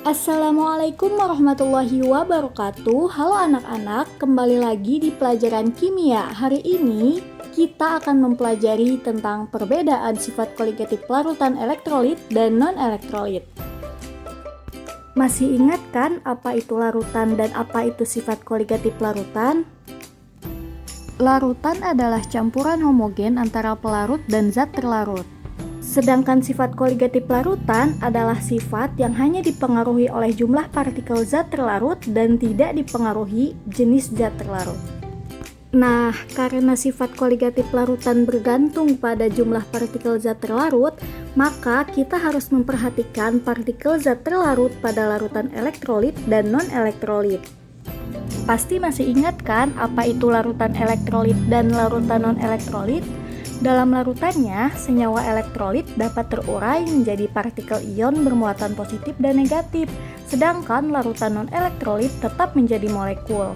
Assalamualaikum warahmatullahi wabarakatuh. Halo anak-anak, kembali lagi di pelajaran kimia. Hari ini kita akan mempelajari tentang perbedaan sifat koligatif larutan elektrolit dan non-elektrolit. Masih ingat kan apa itu larutan dan apa itu sifat koligatif larutan? Larutan adalah campuran homogen antara pelarut dan zat terlarut. Sedangkan sifat koligatif larutan adalah sifat yang hanya dipengaruhi oleh jumlah partikel zat terlarut dan tidak dipengaruhi jenis zat terlarut. Nah, karena sifat koligatif larutan bergantung pada jumlah partikel zat terlarut, maka kita harus memperhatikan partikel zat terlarut pada larutan elektrolit dan non-elektrolit. Pasti masih ingat kan apa itu larutan elektrolit dan larutan non-elektrolit? Dalam larutannya, senyawa elektrolit dapat terurai menjadi partikel ion bermuatan positif dan negatif, sedangkan larutan non-elektrolit tetap menjadi molekul.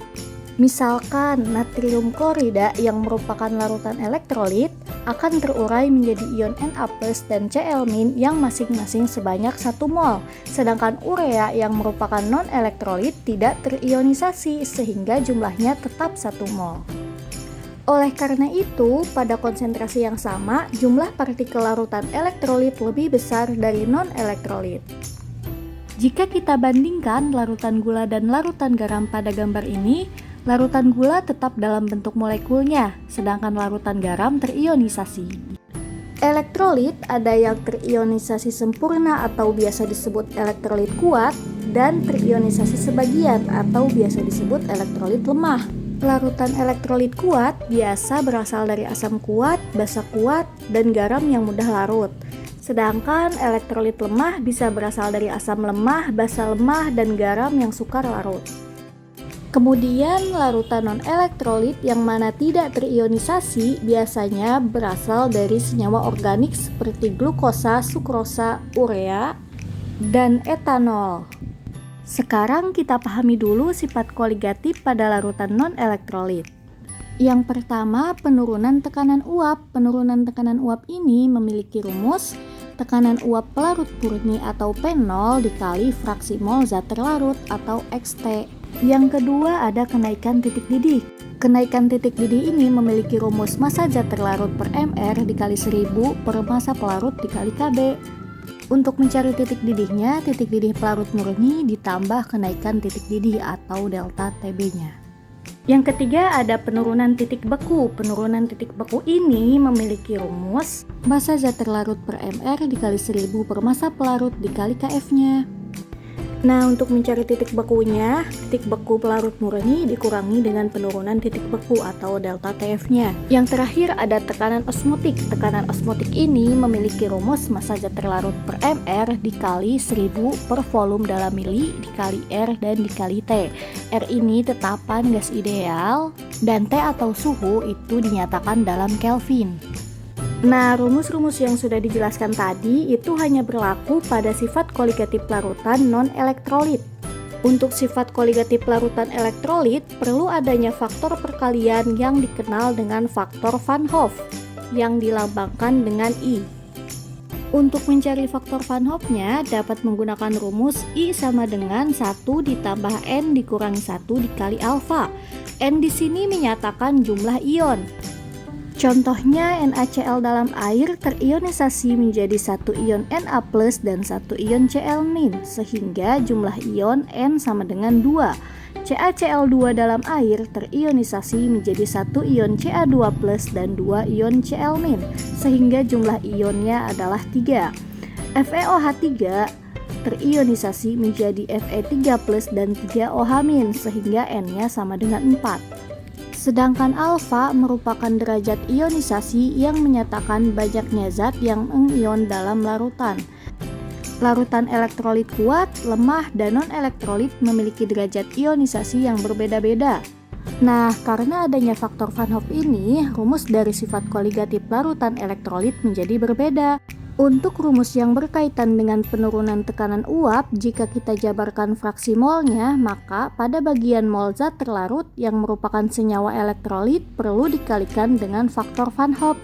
Misalkan natrium klorida yang merupakan larutan elektrolit akan terurai menjadi ion Na+ dan Cl- yang masing-masing sebanyak 1 mol, sedangkan urea yang merupakan non-elektrolit tidak terionisasi sehingga jumlahnya tetap 1 mol. Oleh karena itu, pada konsentrasi yang sama, jumlah partikel larutan elektrolit lebih besar dari non-elektrolit. Jika kita bandingkan larutan gula dan larutan garam pada gambar ini, larutan gula tetap dalam bentuk molekulnya, sedangkan larutan garam terionisasi. Elektrolit ada yang terionisasi sempurna atau biasa disebut elektrolit kuat, dan terionisasi sebagian atau biasa disebut elektrolit lemah. Larutan elektrolit kuat biasa berasal dari asam kuat, basa kuat, dan garam yang mudah larut. Sedangkan elektrolit lemah bisa berasal dari asam lemah, basa lemah, dan garam yang sukar larut. Kemudian larutan non-elektrolit yang mana tidak terionisasi biasanya berasal dari senyawa organik seperti glukosa, sukrosa, urea, dan etanol. Sekarang kita pahami dulu sifat koligatif pada larutan non-elektrolit. Yang pertama, penurunan tekanan uap. Penurunan tekanan uap ini memiliki rumus tekanan uap pelarut murni atau P0 dikali fraksi mol zat terlarut atau XT. Yang kedua ada kenaikan titik didih. Kenaikan titik didih ini memiliki rumus massa zat terlarut per mR dikali 1000 per massa pelarut dikali Kb. Untuk mencari titik didihnya, titik didih pelarut murni ditambah kenaikan titik didih atau delta Tb-nya. Yang ketiga ada penurunan titik beku. Penurunan titik beku ini memiliki rumus massa zat terlarut per mR dikali 1000 per massa pelarut dikali Kf-nya. Nah, untuk mencari titik bekunya, titik beku pelarut murni dikurangi dengan penurunan titik beku atau delta Tf-nya. Yang terakhir ada tekanan osmotik. Tekanan osmotik ini memiliki rumus massa zat terlarut per mR dikali 1000 per volume dalam mili dikali R dan dikali T. R ini tetapan gas ideal dan T atau suhu itu dinyatakan dalam Kelvin. Nah, rumus-rumus yang sudah dijelaskan tadi itu hanya berlaku pada sifat koligatif larutan non-elektrolit. Untuk sifat koligatif larutan elektrolit, perlu adanya faktor perkalian yang dikenal dengan faktor Van Hoff, yang dilambangkan dengan I. Untuk mencari faktor Van Hoff-nya, dapat menggunakan rumus I sama dengan 1 ditambah N dikurangi 1 dikali alfa. N di sini menyatakan jumlah ion. Contohnya NaCl dalam air terionisasi menjadi 1 ion Na+ dan 1 ion Cl-, sehingga jumlah ion N sama dengan 2. CaCl2 dalam air terionisasi menjadi 1 ion Ca2+ dan 2 ion Cl-, sehingga jumlah ionnya adalah 3. FeOH3 terionisasi menjadi Fe3+ dan 3OH- sehingga N-nya sama dengan 4. Sedangkan alfa merupakan derajat ionisasi yang menyatakan banyaknya zat yang mengion dalam larutan. Larutan elektrolit kuat, lemah, dan non-elektrolit memiliki derajat ionisasi yang berbeda-beda. Nah, karena adanya faktor Van Hoff ini, rumus dari sifat koligatif larutan elektrolit menjadi berbeda. Untuk rumus yang berkaitan dengan penurunan tekanan uap, jika kita jabarkan fraksi molnya, maka pada bagian mol zat terlarut yang merupakan senyawa elektrolit perlu dikalikan dengan faktor Van Hoff.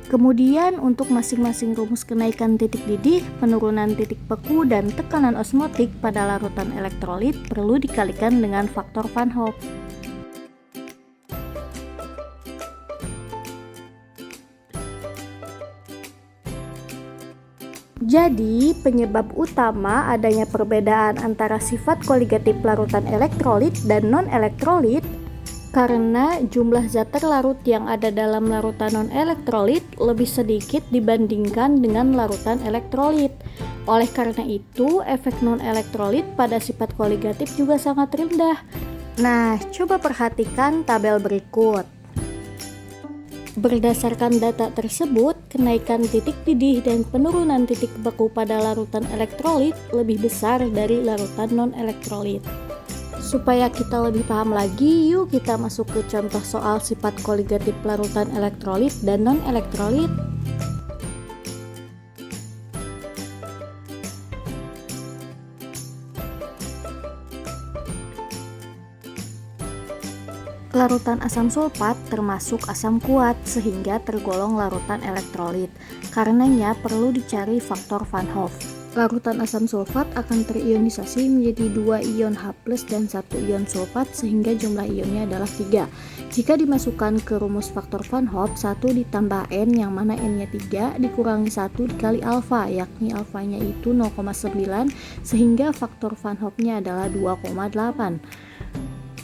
Kemudian untuk masing-masing rumus kenaikan titik didih, penurunan titik beku, dan tekanan osmotik pada larutan elektrolit perlu dikalikan dengan faktor Van Hoff. Jadi, penyebab utama adanya perbedaan antara sifat koligatif larutan elektrolit dan non-elektrolit karena jumlah zat terlarut yang ada dalam larutan non-elektrolit lebih sedikit dibandingkan dengan larutan elektrolit. Oleh karena itu, efek non-elektrolit pada sifat koligatif juga sangat rendah. Nah, coba perhatikan tabel berikut. Berdasarkan data tersebut, kenaikan titik didih dan penurunan titik beku pada larutan elektrolit lebih besar dari larutan non-elektrolit. Supaya kita lebih paham lagi, yuk kita masuk ke contoh soal sifat koligatif larutan elektrolit dan non-elektrolit. Larutan asam sulfat termasuk asam kuat sehingga tergolong larutan elektrolit. Karenanya perlu dicari faktor Van Hoff. Larutan asam sulfat akan terionisasi menjadi 2 ion H+ dan 1 ion sulfat sehingga jumlah ionnya adalah 3. Jika dimasukkan ke rumus faktor Van Hoff, 1 ditambah N yang mana N-nya 3 dikurangi 1 dikali alfa, yakni alfanya itu 0,9 sehingga faktor Van Hoff-nya adalah 2,8.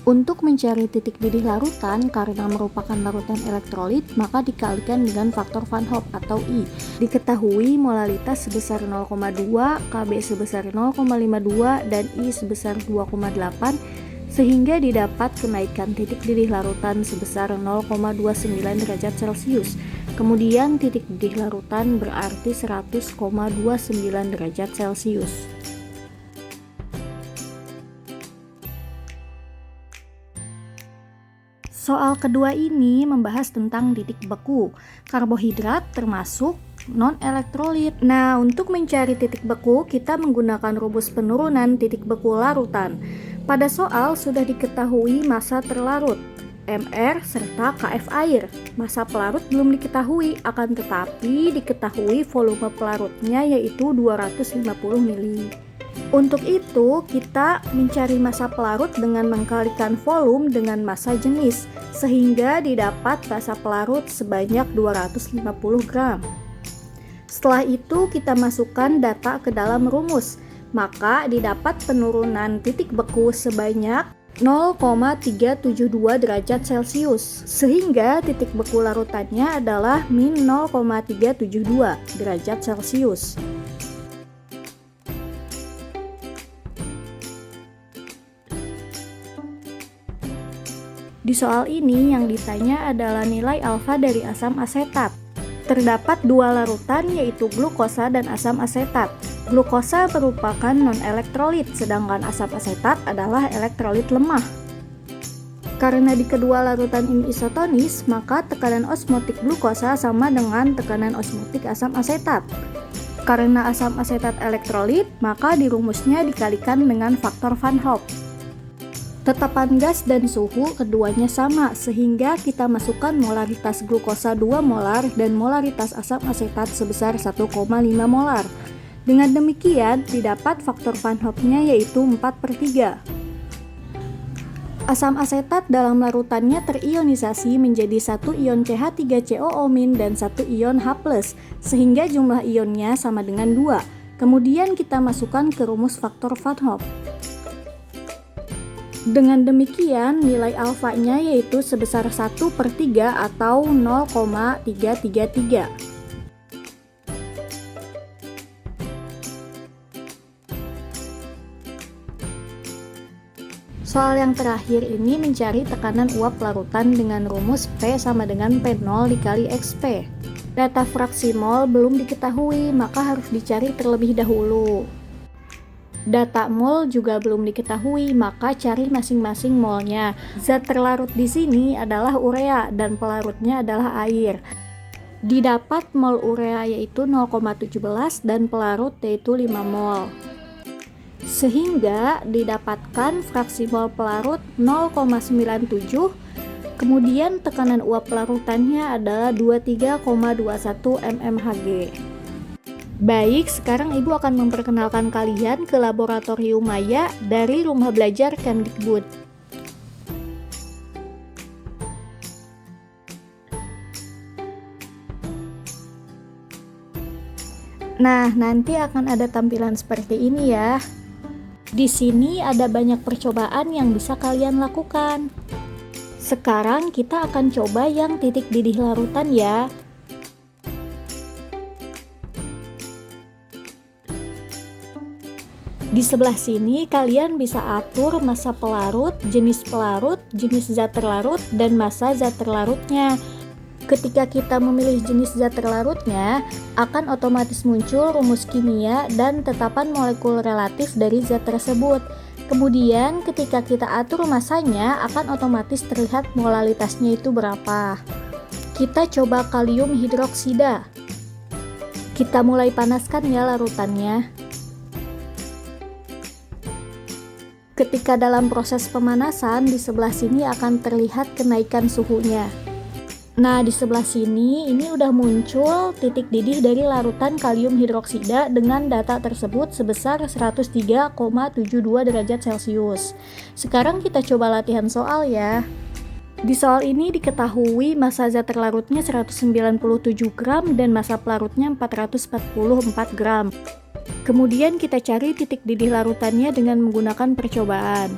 Untuk mencari titik didih larutan karena merupakan larutan elektrolit, maka dikalikan dengan faktor Van Hoff atau I. Diketahui molalitas sebesar 0,2, Kb sebesar 0,52, dan I sebesar 2,8, sehingga didapat kenaikan titik didih larutan sebesar 0,29 derajat Celcius. Kemudian titik didih larutan berarti 100,29 derajat Celcius. Soal kedua ini membahas tentang titik beku. Karbohidrat termasuk non-elektrolit. Nah, untuk mencari titik beku, kita menggunakan rumus penurunan titik beku larutan. Pada soal sudah diketahui massa terlarut, Mr serta Kf air. Massa pelarut belum diketahui, akan tetapi diketahui volume pelarutnya yaitu 250 ml. Untuk itu, kita mencari massa pelarut dengan mengkalikan volume dengan massa jenis, sehingga didapat massa pelarut sebanyak 250 gram. Setelah itu, kita masukkan data ke dalam rumus, maka didapat penurunan titik beku sebanyak 0,372 derajat Celcius, sehingga titik beku larutannya adalah min 0,372 derajat Celcius. Di soal ini yang ditanya adalah nilai alfa dari asam asetat. Terdapat dua larutan yaitu glukosa dan asam asetat. Glukosa merupakan non-elektrolit, sedangkan asam asetat adalah elektrolit lemah. Karena di kedua larutan ini isotonis, maka tekanan osmotik glukosa sama dengan tekanan osmotik asam asetat. Karena asam asetat elektrolit, maka di rumusnya dikalikan dengan faktor Van Hoff. Tetapan gas dan suhu keduanya sama, sehingga kita masukkan molaritas glukosa 2 molar dan molaritas asam asetat sebesar 1,5 molar. Dengan demikian, didapat faktor Van Hoff-nya yaitu 4/3. Asam asetat dalam larutannya terionisasi menjadi 1 ion CH3COO- dan 1 ion H+, sehingga jumlah ionnya sama dengan 2. Kemudian kita masukkan ke rumus faktor Van Hoff. Dengan demikian, nilai alfanya yaitu sebesar 1/3 atau 0,333. Soal yang terakhir ini mencari tekanan uap larutan dengan rumus P sama dengan P0 dikali XP. Data fraksi mol belum diketahui, maka harus dicari terlebih dahulu. Data mol juga belum diketahui, maka cari masing-masing molnya. Zat terlarut di sini adalah urea dan pelarutnya adalah air. Didapat mol urea yaitu 0,17 dan pelarut yaitu 5 mol. Sehingga didapatkan fraksi mol pelarut 0,97, Kemudian tekanan uap pelarutannya adalah 23,21 mmHg. Baik, sekarang Ibu akan memperkenalkan kalian ke laboratorium Maya dari Rumah Belajar Kemdikbud. Nah, nanti akan ada tampilan seperti ini ya. Di sini ada banyak percobaan yang bisa kalian lakukan. Sekarang kita akan coba yang titik didih larutan ya. Di sebelah sini kalian bisa atur masa pelarut, jenis zat terlarut, dan masa zat terlarutnya. Ketika kita memilih jenis zat terlarutnya, akan otomatis muncul rumus kimia dan tetapan molekul relatif dari zat tersebut. Kemudian ketika kita atur masanya, akan otomatis terlihat molalitasnya itu berapa. Kita coba kalium hidroksida. Kita mulai panaskan ya larutannya. Ketika dalam proses pemanasan, di sebelah sini akan terlihat kenaikan suhunya. Nah, di sebelah sini ini udah muncul titik didih dari larutan kalium hidroksida dengan data tersebut sebesar 103,72 derajat Celcius. Sekarang kita coba latihan soal ya. Di soal ini diketahui massa zat terlarutnya 197 gram dan massa pelarutnya 444 gram. Kemudian kita cari titik didih larutannya dengan menggunakan percobaan.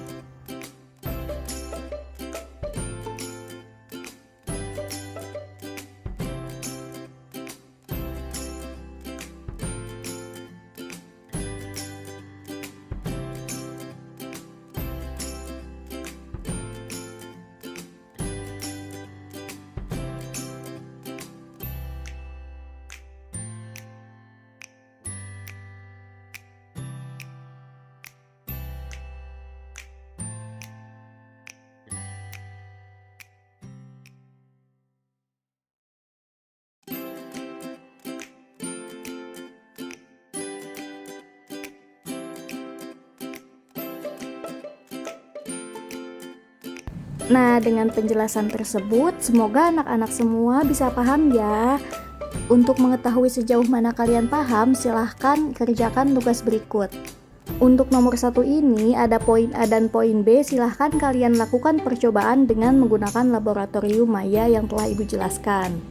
Nah, dengan penjelasan tersebut, semoga anak-anak semua bisa paham ya. Untuk mengetahui sejauh mana kalian paham, silahkan kerjakan tugas berikut. Untuk nomor 1 ini, ada poin A dan poin B, silahkan kalian lakukan percobaan dengan menggunakan laboratorium Maya yang telah Ibu jelaskan.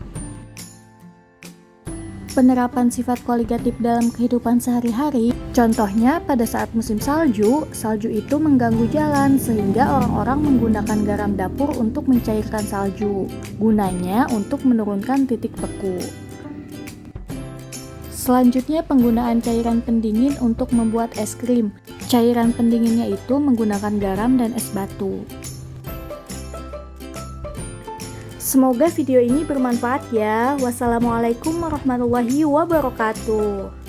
Penerapan sifat koligatif dalam kehidupan sehari-hari, contohnya pada saat musim salju itu mengganggu jalan sehingga orang-orang menggunakan garam dapur untuk mencairkan salju, gunanya untuk menurunkan titik beku. Selanjutnya penggunaan cairan pendingin untuk membuat es krim. Cairan pendinginnya itu menggunakan garam dan es batu. Semoga video ini bermanfaat ya. Wassalamualaikum warahmatullahi wabarakatuh.